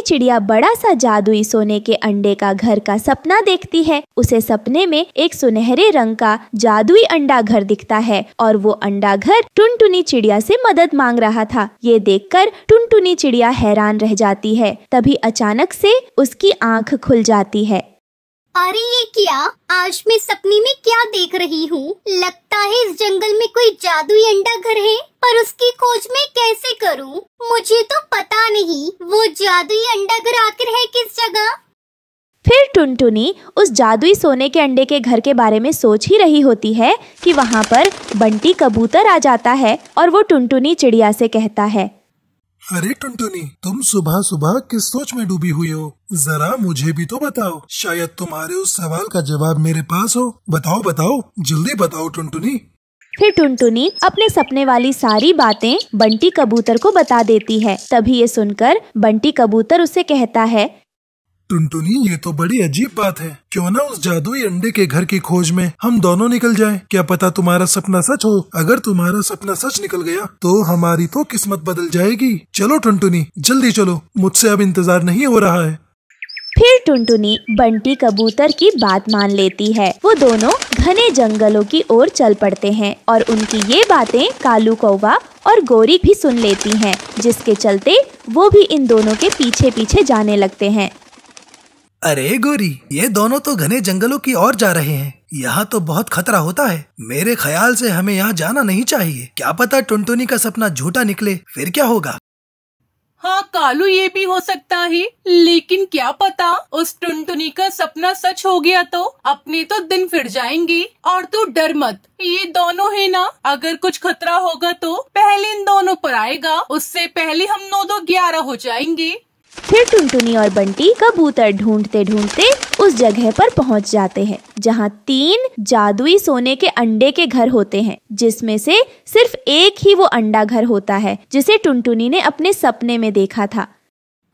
चिड़िया बड़ा सा जादुई सोने के अंडे का घर का सपना देखती है। उसे सपने में एक सुनहरे रंग का जादुई अंडा घर दिखता है और वो अंडा घर टुनटुनी चिड़िया से मदद मांग रहा था। ये देखकर टुनटुनी चिड़िया हैरान रह जाती है। तभी अचानक से उसकी आंख खुल जाती है। अरे ये क्या? आज मैं सपने में क्या देख रही हूँ? लगता है इस जंगल में कोई जादुई अंडा घर है, पर उसकी खोज मैं कैसे करूँ? मुझे तो पता नहीं वो जादुई अंडा घर आखिर है किस जगह। फिर टुनटुनी उस जादुई सोने के अंडे के घर के बारे में सोच ही रही होती है कि वहाँ पर बंटी कबूतर आ जाता है और वो टुनटुनी चिड़िया से कहता है, अरे टुनटुनी, तुम सुबह सुबह किस सोच में डूबी हुई हो? जरा मुझे भी तो बताओ, शायद तुम्हारे उस सवाल का जवाब मेरे पास हो। बताओ बताओ, जल्दी बताओ टुनटुनी। फिर टुनटुनी अपने सपने वाली सारी बातें बंटी कबूतर को बता देती है। तभी ये सुनकर बंटी कबूतर उसे कहता है, टुनटुनी, ये तो बड़ी अजीब बात है। क्यों ना उस जादुई अंडे के घर की खोज में हम दोनों निकल जाएं? क्या पता तुम्हारा सपना सच हो। अगर तुम्हारा सपना सच निकल गया तो हमारी तो किस्मत बदल जाएगी। चलो टुनटुनी, जल्दी चलो, मुझसे अब इंतजार नहीं हो रहा है। फिर टुनटुनी बंटी कबूतर की बात मान लेती है। वो दोनों घने जंगलों की ओर चल पड़ते हैं और उनकी ये बातें कालू कौवा और गोरी भी सुन लेती हैं, जिसके चलते वो भी इन दोनों के पीछे पीछे जाने लगते हैं। अरे गोरी, ये दोनों तो घने जंगलों की ओर जा रहे हैं। यहाँ तो बहुत खतरा होता है। मेरे ख्याल से हमें यहाँ जाना नहीं चाहिए। क्या पता टुनटुनी का सपना झूठा निकले, फिर क्या होगा? हाँ कालू, ये भी हो सकता है, लेकिन क्या पता उस टुनटुनी का सपना सच हो गया तो अपने तो दिन फिर जाएंगे। और तू डर मत, ये दोनों है ना, अगर कुछ खतरा होगा तो पहले इन दोनों पर आएगा, उससे पहले हम 9-2-11 हो जाएंगे। फिर टुनटुनी और बंटी कबूतर ढूंढते ढूंढते उस जगह पर पहुंच जाते हैं जहां 3 जादुई सोने के अंडे के घर होते हैं, जिसमें से सिर्फ एक ही वो अंडा घर होता है जिसे टुनटुनी ने अपने सपने में देखा था।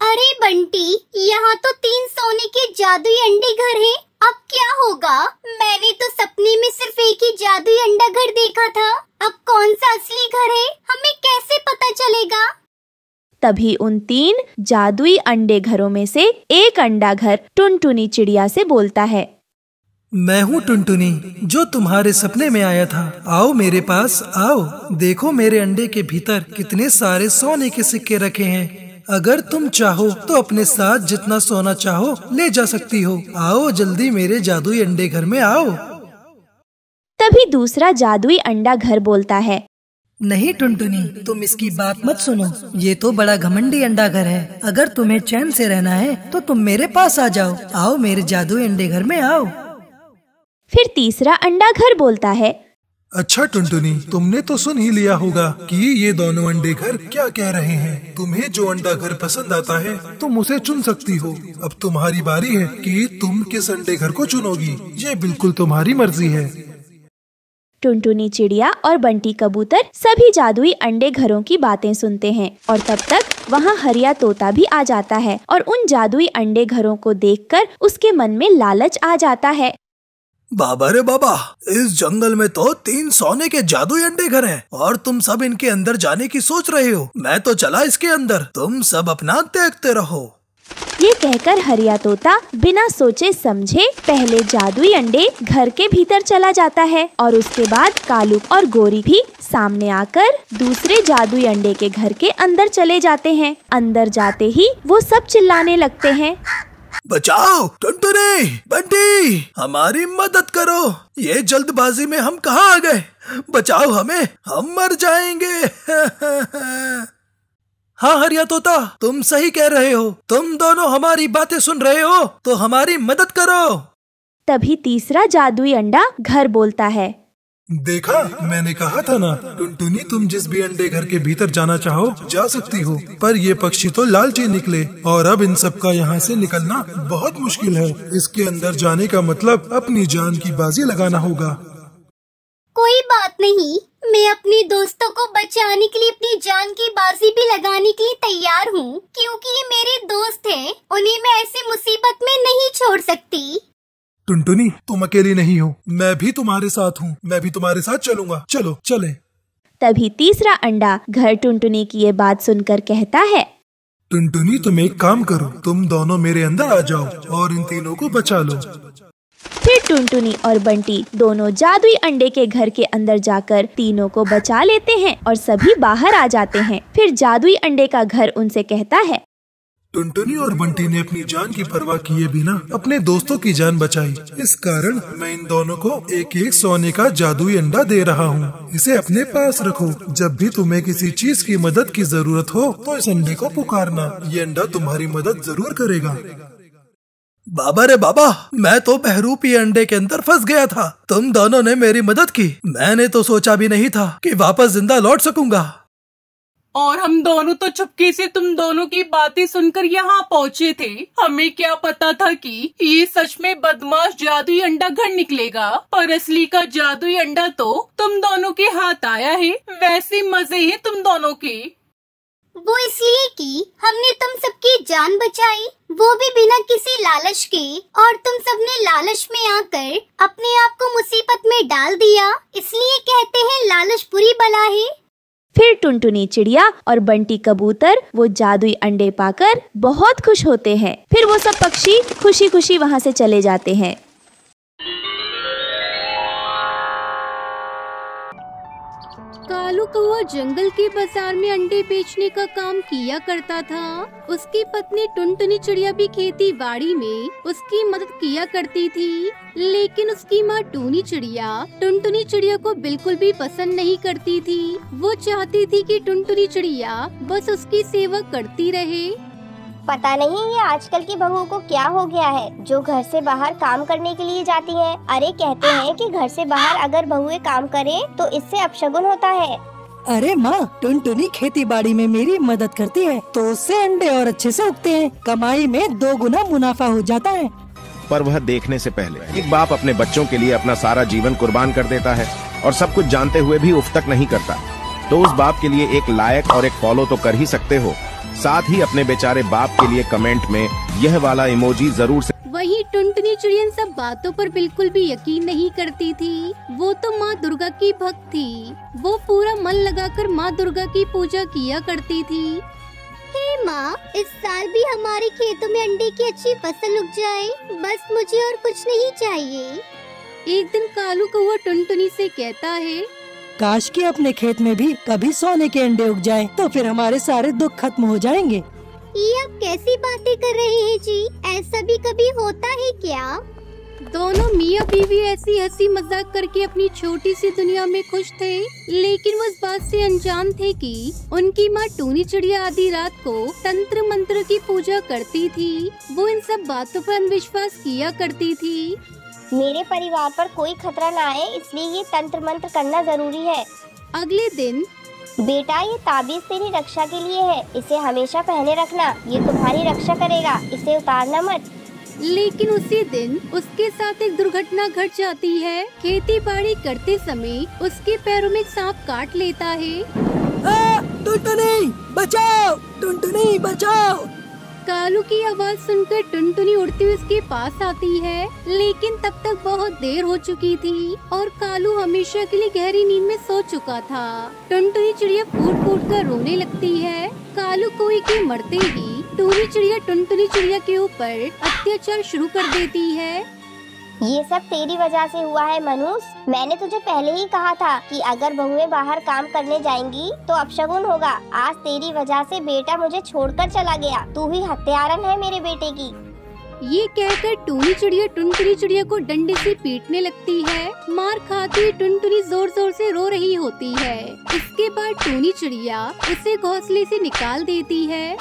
अरे बंटी, यहाँ तो 3 सोने के जादुई अंडे घर हैं। अब क्या होगा? मैंने तो सपने में सिर्फ एक ही जादुई अंडा घर देखा था। अब कौन सा असली घर है, हमें कैसे पता चलेगा? तभी उन 3 जादुई अंडे घरों में से एक अंडा घर टुनटुनी चिड़िया से बोलता है, मैं हूँ टुनटुनी, जो तुम्हारे सपने में आया था। आओ मेरे पास आओ, देखो मेरे अंडे के भीतर कितने सारे सोने के सिक्के रखे हैं। अगर तुम चाहो तो अपने साथ जितना सोना चाहो ले जा सकती हो। आओ जल्दी मेरे जादुई अंडे घर में आओ। तभी दूसरा जादुई अंडा घर बोलता है, नहीं टुनटुनी, तुम इसकी बात मत सुनो। ये तो बड़ा घमंडी अंडा घर है। अगर तुम्हें चैन से रहना है तो तुम मेरे पास आ जाओ। आओ मेरे जादुई अंडे घर में आओ। फिर तीसरा अंडा घर बोलता है, अच्छा टुनटुनी, तुमने तो सुन ही लिया होगा कि ये दोनों अंडे घर क्या कह रहे हैं। तुम्हें जो अंडा घर पसंद आता है तुम उसे चुन सकती हो। अब तुम्हारी बारी है कि तुम किस अंडे घर को चुनोगी। ये बिल्कुल तुम्हारी मर्जी है। टुनटुनी चिड़िया और बंटी कबूतर सभी जादुई अंडे घरों की बातें सुनते हैं और तब तक वहाँ हरिया तोता भी आ जाता है और उन जादुई अंडे घरों को देखकर उसके मन में लालच आ जाता है। बाबा रे बाबा, इस जंगल में तो 3 सोने के जादुई अंडे घर हैं और तुम सब इनके अंदर जाने की सोच रहे हो। मैं तो चला इसके अंदर, तुम सब अपना देखते रहो। ये कहकर हरिया तोता बिना सोचे समझे पहले जादुई अंडे घर के भीतर चला जाता है और उसके बाद कालू और गोरी भी सामने आकर दूसरे जादुई अंडे के घर के अंदर चले जाते हैं। अंदर जाते ही वो सब चिल्लाने लगते हैं, बचाओ टुनटुनी, बंटी, हमारी मदद करो। ये जल्दबाजी में हम कहाँ आ गए? बचाओ हमें, हम मर जाएंगे। हाँ हरिया तोता, तुम सही कह रहे हो। तुम दोनों हमारी बातें सुन रहे हो तो हमारी मदद करो। तभी तीसरा जादुई अंडा घर बोलता है, देखा, मैंने कहा था ना टुनटुनी, तुम जिस भी अंडे घर के भीतर जाना चाहो जा सकती हो। पर ये पक्षी तो लालची निकले और अब इन सब का यहाँ से निकलना बहुत मुश्किल है। इसके अंदर जाने का मतलब अपनी जान की बाजी लगाना होगा। कोई बात नहीं, मैं अपने दोस्तों को बचाने के लिए अपनी जान की बाजी भी लगाने के लिए तैयार हूँ, क्योंकि ये मेरे दोस्त हैं। उन्हें मैं ऐसी मुसीबत में नहीं छोड़ सकती। टुनटुनी, तुम अकेली नहीं हो, मैं भी तुम्हारे साथ हूँ। मैं भी तुम्हारे साथ चलूंगा। चलो चले। तभी तीसरा अंडा घर टुनटुनी की ये बात सुनकर कहता है, टुनटुनी तुम एक काम करो, तुम दोनों मेरे अंदर आ जाओ और इन तीनों को बचा लो। फिर टुनटुनी और बंटी दोनों जादुई अंडे के घर के अंदर जाकर तीनों को बचा लेते हैं और सभी बाहर आ जाते हैं। फिर जादुई अंडे का घर उनसे कहता है, टुनटुनी और बंटी ने अपनी जान की परवाह किए बिना अपने दोस्तों की जान बचाई। इस कारण मैं इन दोनों को एक एक सोने का जादुई अंडा दे रहा हूँ। इसे अपने पास रखो। जब भी तुम्हें किसी चीज की मदद की जरूरत हो तो इस अंडे को पुकारना। ये अंडा तुम्हारी मदद जरूर करेगा। बाबा रे बाबा, मैं तो बहरूपी अंडे के अंदर फंस गया था। तुम दोनों ने मेरी मदद की। मैंने तो सोचा भी नहीं था कि वापस जिंदा लौट सकूंगा। और हम दोनों तो चुपके से तुम दोनों की बातें सुनकर यहाँ पहुँचे थे। हमें क्या पता था कि ये सच में बदमाश जादुई अंडा घर निकलेगा, पर असली का जादुई अंडा तो तुम दोनों के हाथ आया है। वैसे मजे हैं तुम दोनों के। वो इसलिए कि हमने तुम सबकी जान बचाई, वो भी बिना किसी लालच के, और तुम सबने लालच में आकर अपने आप को मुसीबत में डाल दिया। इसलिए कहते हैं लालच बुरी बला है। फिर टुनटुनी चिड़िया और बंटी कबूतर वो जादुई अंडे पाकर बहुत खुश होते हैं। फिर वो सब पक्षी खुशी खुशी वहाँ से चले जाते हैं। कालू कौआ जंगल के बाजार में अंडे बेचने का काम किया करता था। उसकी पत्नी टुनटुनी चिड़िया भी खेती बाड़ी में उसकी मदद किया करती थी, लेकिन उसकी माँ टूनी चिड़िया टुनटुनी चिड़िया को बिल्कुल भी पसंद नहीं करती थी। वो चाहती थी कि टुनटुनी चिड़िया बस उसकी सेवा करती रहे। पता नहीं ये आजकल की बहुओं को क्या हो गया है जो घर से बाहर काम करने के लिए जाती हैं। अरे कहते हैं कि घर से बाहर अगर बहुएं काम करें तो इससे अपशगुन होता है। अरे माँ, टुनटुनी खेती बाड़ी में मेरी मदद करती है तो उससे अंडे और अच्छे से उगते हैं। कमाई में 2 गुना मुनाफा हो जाता है। पर वह देखने से पहले एक बाप अपने बच्चों के लिए अपना सारा जीवन कुर्बान कर देता है और सब कुछ जानते हुए भी उफ तक नहीं करता, तो उस बाप के लिए एक लाइक और एक फॉलो तो कर ही सकते हो। साथ ही अपने बेचारे बाप के लिए कमेंट में यह वाला इमोजी जरूर से। वहीं टुनटुनी चिड़िया इन सब बातों पर बिल्कुल भी यकीन नहीं करती थी। वो तो माँ दुर्गा की भक्त थी। वो पूरा मन लगाकर माँ दुर्गा की पूजा किया करती थी। हे माँ, इस साल भी हमारे खेतों में अंडे की अच्छी फसल उग जाए, बस मुझे और कुछ नहीं चाहिए। एक दिन कालू कौआ टुनटुनी से कहता है, काश कि अपने खेत में भी कभी सोने के अंडे उग जाएं, तो फिर हमारे सारे दुख खत्म हो जाएंगे। ये आप कैसी बातें कर रहे हैं जी? ऐसा भी कभी होता है क्या? दोनों मियाँ बीवी ऐसी हंसी मजाक करके अपनी छोटी सी दुनिया में खुश थे, लेकिन वो इस बात से अनजान थे कि उनकी माँ टूनी चिड़िया आधी रात को तंत्र मंत्र की पूजा करती थी। वो इन सब बातों पर अंधविश्वास किया करती थी। मेरे परिवार पर कोई खतरा न आए, इसलिए ये तंत्र मंत्र करना जरूरी है। अगले दिन, बेटा ये ताबीज तेरी रक्षा के लिए है, इसे हमेशा पहने रखना, ये तुम्हारी रक्षा करेगा, इसे उतारना मत। लेकिन उसी दिन उसके साथ एक दुर्घटना घट जाती है। खेती बाड़ी करते समय उसके पैरों में सांप काट लेता है। टुनटुनी बचाओ, टुनटुनी बचाओ। कालू की आवाज सुनकर टुनटुनी उड़ती हुई उसके पास आती है, लेकिन तब तक बहुत देर हो चुकी थी और कालू हमेशा के लिए गहरी नींद में सो चुका था। टुनटुनी चिड़िया फूट फूट कर रोने लगती है। कालू कोई के मरते ही टूनी चिड़िया टुनटुनी चिड़िया के ऊपर अत्याचार शुरू कर देती है। ये सब तेरी वजह से हुआ है मनुष्य। मैंने तुझे पहले ही कहा था कि अगर बहुएं बाहर काम करने जाएंगी तो अपशगुन होगा। आज तेरी वजह से बेटा मुझे छोड़कर चला गया। तू ही हत्यारन है मेरे बेटे की। ये कहकर टूनी चिड़िया टुनटुनी चिड़िया को डंडे से पीटने लगती है। मार खाती हुई टुनटुनी जोर जोर से रो रही होती है। इसके बाद टूनी चिड़िया उसे घोंसले से निकाल देती है।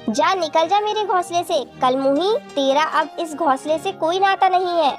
जा निकल जा मेरे घोंसले से, कलमुही, तेरा अब इस घोंसले से कोई नाता नहीं है।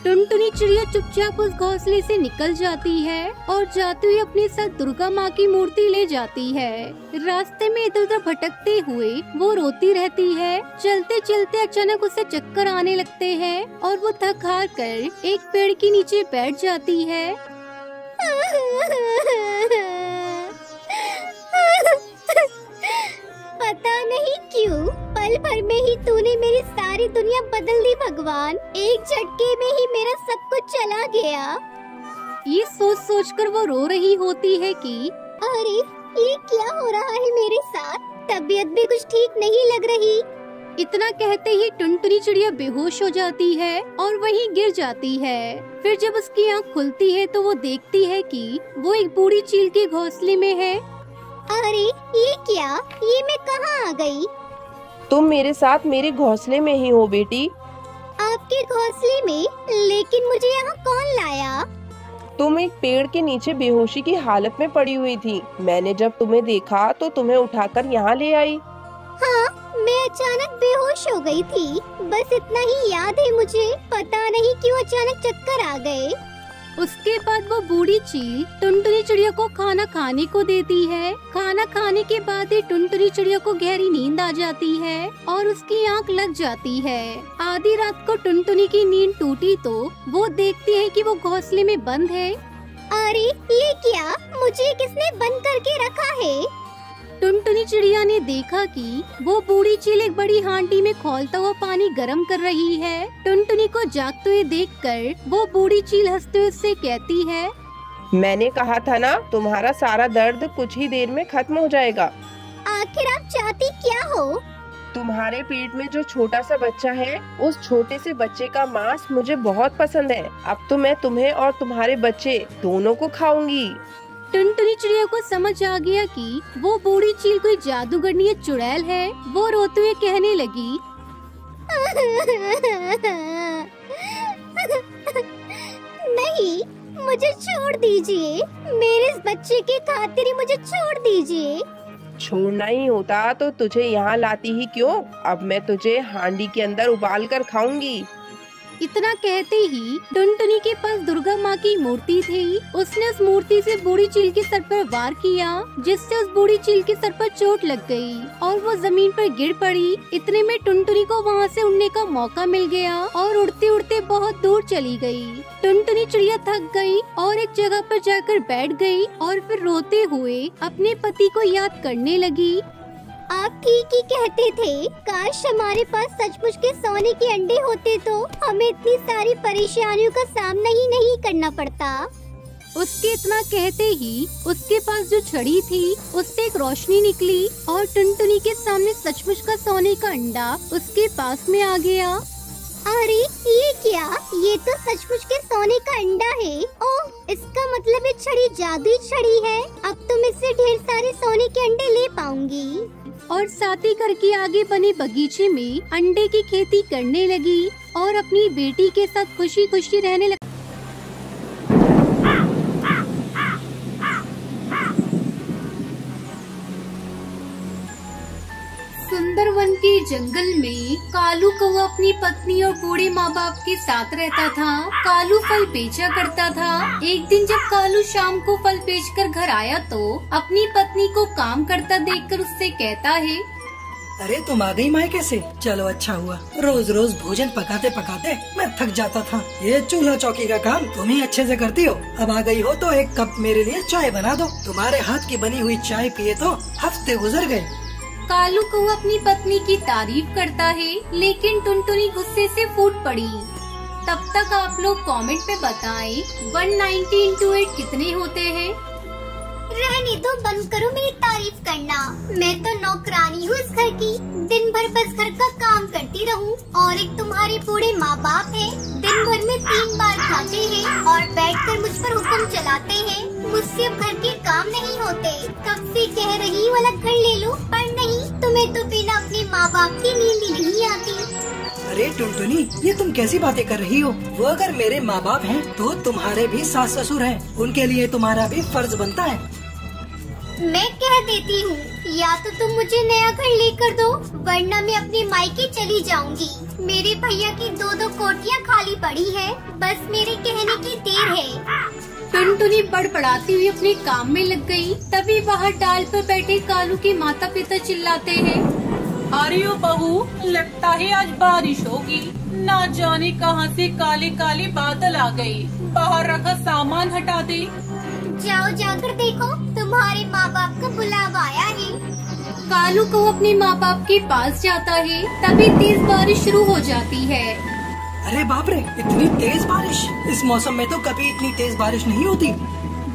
टुनटुनी चिड़िया चुपचाप उस घोंसले से निकल जाती है और जाते हुए अपने साथ दुर्गा माँ की मूर्ति ले जाती है। रास्ते में इधर उधर भटकते हुए वो रोती रहती है। चलते चलते अचानक उसे चक्कर आने लगते हैं और वो थक हार कर एक पेड़ के नीचे बैठ जाती है। पता नहीं क्यों पल भर में ही तूने मेरी सारी दुनिया बदल दी भगवान। एक झटके में ही मेरा सब कुछ चला गया। ये सोच सोच कर वो रो रही होती है कि अरे ये क्या हो रहा है मेरे साथ? तबीयत भी कुछ ठीक नहीं लग रही। इतना कहते ही टुनटुनी चिड़िया बेहोश हो जाती है और वहीं गिर जाती है। फिर जब उसकी आँख खुलती है तो वो देखती है कि वो एक बूढ़ी चील के घोंसले में है। अरे ये क्या, ये मैं कहाँ आ गई? तुम मेरे साथ मेरे घोंसले में ही हो बेटी। आपके घोंसले में? लेकिन मुझे यहाँ कौन लाया? तुम एक पेड़ के नीचे बेहोशी की हालत में पड़ी हुई थी। मैंने जब तुम्हें देखा तो तुम्हें उठाकर यहाँ ले आई। हाँ, मैं अचानक बेहोश हो गई थी, बस इतना ही याद है मुझे। पता नहीं क्यों अचानक चक्कर आ गए। उसके बाद वो बूढ़ी चील टुनटुनी चिड़िया को खाना खाने को देती है। खाना खाने के बाद ही टुनटुनी चिड़िया को गहरी नींद आ जाती है और उसकी आंख लग जाती है। आधी रात को टुनटुनी की नींद टूटी तो वो देखती है कि वो घोंसले में बंद है। अरे ये क्या, मुझे किसने बंद करके रखा है? टुनटुनी चिड़िया ने देखा कि वो बूढ़ी चील एक बड़ी हांडी में खौलता हुआ पानी गर्म कर रही है। टुनटुनी को जागते हुए देखकर वो बूढ़ी चील हंसते हुए उससे कहती है, मैंने कहा था ना, तुम्हारा सारा दर्द कुछ ही देर में खत्म हो जाएगा। आखिर आप चाहती क्या हो? तुम्हारे पेट में जो छोटा सा बच्चा है, उस छोटे से बच्चे का मांस मुझे बहुत पसंद है। अब तो मैं तुम्हें और तुम्हारे बच्चे दोनों को खाऊंगी। टुनटुनी चिड़िया को समझ आ गया कि वो बूढ़ी चील कोई जादूगरनी या चुड़ैल है। वो रोते हुए कहने लगी, नहीं, मुझे छोड़ दीजिए। मेरे इस बच्चे के खातिर ही मुझे छोड़ दीजिए। छोड़ना ही होता तो तुझे यहाँ लाती ही क्यों? अब मैं तुझे हांडी के अंदर उबाल कर खाऊंगी। इतना कहते ही टुनटुनी के पास दुर्गा माँ की मूर्ति थी। उसने उस मूर्ति से बूढ़ी चील के सर पर वार किया, जिससे उस बूढ़ी चील के सर पर चोट लग गई और वो जमीन पर गिर पड़ी। इतने में टुनटुनी को वहाँ से उड़ने का मौका मिल गया और उड़ते उड़ते बहुत दूर चली गई। टुनटुनी चिड़िया थक गई और एक जगह पर जाकर बैठ गई और फिर रोते हुए अपने पति को याद करने लगी। आप ठीक ही कहते थे। काश हमारे पास सचमुच के सोने के अंडे होते तो हमें इतनी सारी परेशानियों का सामना ही नहीं करना पड़ता। उसके इतना कहते ही उसके पास जो छड़ी थी उससे एक रोशनी निकली और टुनटुनी के सामने सचमुच का सोने का अंडा उसके पास में आ गया। अरे ये क्या, ये तो सचमुच के सोने का अंडा है। ओह, इसका मतलब ये छड़ी जादुई छड़ी है। अब तो मैं इससे ढेर सारे सोने के अंडे ले पाऊंगी। और साथ ही घर के आगे बने बगीचे में अंडे की खेती करने लगी और अपनी बेटी के साथ खुशी खुशी रहने लगी। सुंदरवन के जंगल में कालू कौवा अपनी पत्नी और बूढ़े माँ बाप के साथ रहता था। कालू फल बेचा करता था। एक दिन जब कालू शाम को फल बेचकर घर आया तो अपनी पत्नी को काम करता देखकर उससे कहता है, अरे तुम आ गई मायके से, चलो अच्छा हुआ। रोज रोज भोजन पकाते पकाते मैं थक जाता था। ये चूल्हा चौकी का काम तुम ही अच्छे से करती हो। अब आ गई हो तो एक कप मेरे लिए चाय बना दो। तुम्हारे हाथ की बनी हुई चाय पिए तो हफ्ते गुजर गए। कालू कौवा अपनी पत्नी की तारीफ करता है, लेकिन टुनटुनी गुस्से से फूट पड़ी। तब तक आप लोग कमेंट में बताएं 190 into 8 कितने होते हैं। रहने दो, बंद करो मेरी तारीफ करना। मैं तो नौकरानी हूँ इस घर की। दिन भर बस घर का काम करती रहूँ। और एक तुम्हारे बूढ़े माँ बाप है, दिन भर में 3 बार खाते हैं और बैठकर मुझ पर हुक्म चलाते हैं। मुझसे अब घर के काम नहीं होते। कब से कह रही हूँ अलग घर ले लो, पर नहीं, तुम्हें तो बिना अपने माँ बाप की नींद ही नहीं आती। अरे टुनटुनी, ये तुम कैसी बातें कर रही हो? वो अगर मेरे माँ बाप हैं तो तुम्हारे भी सास ससुर हैं। उनके लिए तुम्हारा भी फर्ज बनता है। मैं कह देती हूँ, या तो तुम मुझे नया घर लेकर दो, वरना मैं अपने मायके चली जाऊंगी। मेरे भैया की 2-2 कोठियाँ खाली पड़ी है, बस मेरे कहने की देर है। टुनटुनी बड़बड़ाती हुई अपने काम में लग गई। तभी बाहर डाल पर बैठे कालू के माता पिता चिल्लाते हैं, अरे ओ बहू, लगता है आज बारिश होगी। ना जाने कहां से काले काले बादल आ गए। बाहर रखा सामान हटा दे। जाओ जाकर देखो, तुम्हारे माँ बाप का बुलावा आया है। कालू को अपने माँ बाप के पास जाता है, तभी तेज बारिश शुरू हो जाती है। अरे बाप रे, इतनी तेज बारिश! इस मौसम में तो कभी इतनी तेज बारिश नहीं होती।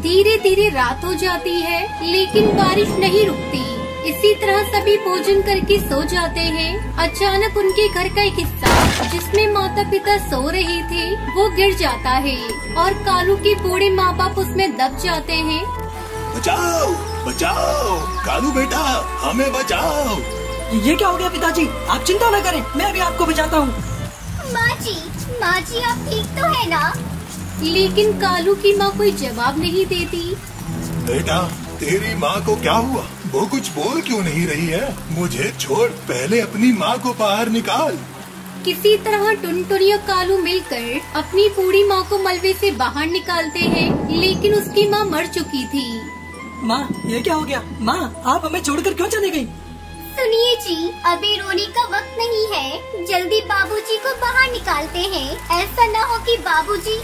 धीरे धीरे रात हो जाती है, लेकिन बारिश नहीं रुकती। इसी तरह सभी भोजन करके सो जाते हैं। अचानक उनके घर का एक हिस्सा जिसमें माता पिता सो रहे थे वो गिर जाता है और कालू के बूढ़े माँ बाप उसमें दब जाते हैं। बचाओ बचाओ कालू बेटा, हमें बचाओ। ये क्या हो गया पिताजी? आप चिंता न करें, मैं अभी आपको बचाता हूँ। माँ जी आप ठीक तो है ना? लेकिन कालू की माँ कोई जवाब नहीं देती। बेटा तेरी माँ को क्या हुआ? वो कुछ बोल क्यों नहीं रही है? मुझे छोड़, पहले अपनी माँ को बाहर निकाल। किसी तरह टुनटुनी और कालू मिलकर अपनी बूढ़ी माँ को मलबे से बाहर निकालते हैं, लेकिन उसकी माँ मर चुकी थी। माँ ये क्या हो गया? माँ आप हमें छोड़कर क्यों चली गयी? सुनिए जी, अभी रोने का वक्त नहीं है, जल्दी बाबूजी को बाहर निकालते हैं। ऐसा न हो कि बाबूजी।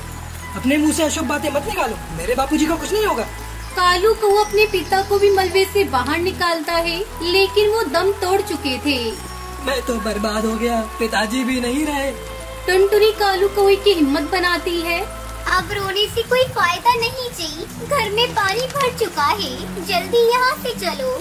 अपने मुंह से अशुभ बातें मत निकालो, मेरे बाबूजी को कुछ नहीं होगा। कालू को अपने पिता को भी मलबे से बाहर निकालता है, लेकिन वो दम तोड़ चुके थे। मैं तो बर्बाद हो गया, पिताजी भी नहीं रहे। टुनटुनी कालू कौवे की हिम्मत बनाती है। अब रोने से कोई फायदा नहीं जी, घर में पानी भर चुका है, जल्दी यहाँ से चलो।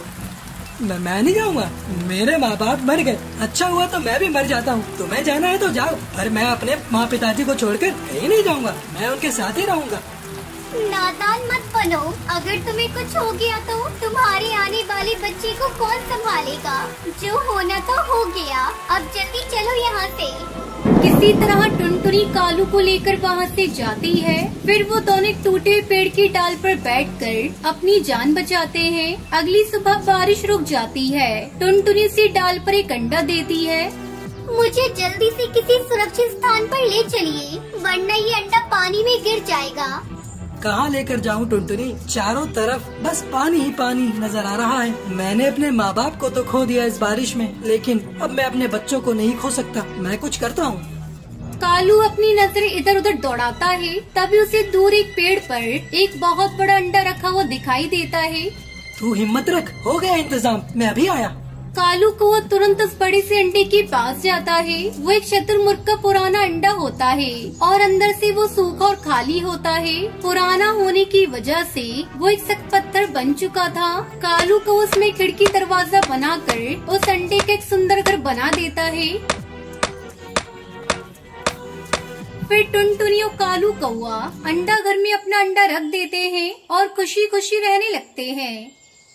मैं नहीं जाऊँगा, मेरे माँ बाप मर गए। अच्छा हुआ तो मैं भी मर जाता हूँ। तुम्हें जाना है तो जाओ, पर मैं अपने माँ पिताजी को छोड़कर कहीं नहीं जाऊँगा, मैं उनके साथ ही रहूँगा। नादान मत बनो, अगर तुम्हें कुछ हो गया तो तुम्हारे आने वाले बच्चे को कौन संभालेगा? जो होना तो हो गया, अब जल्दी चलो यहाँ से। किसी तरह टुनटुनी कालू को लेकर वहाँ से जाती है। फिर वो दोनों टूटे हुए पेड़ की डाल पर बैठकर अपनी जान बचाते हैं। अगली सुबह बारिश रुक जाती है। टुनटुनी उसी डाल पर एक अंडा देती है। मुझे जल्दी से किसी सुरक्षित स्थान पर ले चलिए, वरना ये अंडा पानी में गिर जाएगा। कहाँ लेकर जाऊँ टुनटुनी? चारों तरफ बस पानी ही पानी नजर आ रहा है। मैंने अपने माँ बाप को तो खो दिया इस बारिश में, लेकिन अब मैं अपने बच्चों को नहीं खो सकता। मैं कुछ करता हूँ। कालू अपनी नजर इधर उधर दौड़ाता है, तभी उसे दूर एक पेड़ पर एक बहुत बड़ा अंडा रखा हुआ दिखाई देता है। तू हिम्मत रख, हो गया इंतजाम, मैं अभी आया। कालू को वो तुरंत उस बड़े से अंडे के पास जाता है। वो एक शतुरमुर्ग का पुराना अंडा होता है और अंदर से वो सूखा और खाली होता है। पुराना होने की वजह से वो एक सख्त पत्थर बन चुका था। कालू को उसमें खिड़की दरवाजा बनाकर उस अंडे का एक सुंदर घर बना देता है। फिर टुनटुनी और कालू कौवा अंडा घर में अपना अंडा रख देते हैं और खुशी खुशी रहने लगते हैं।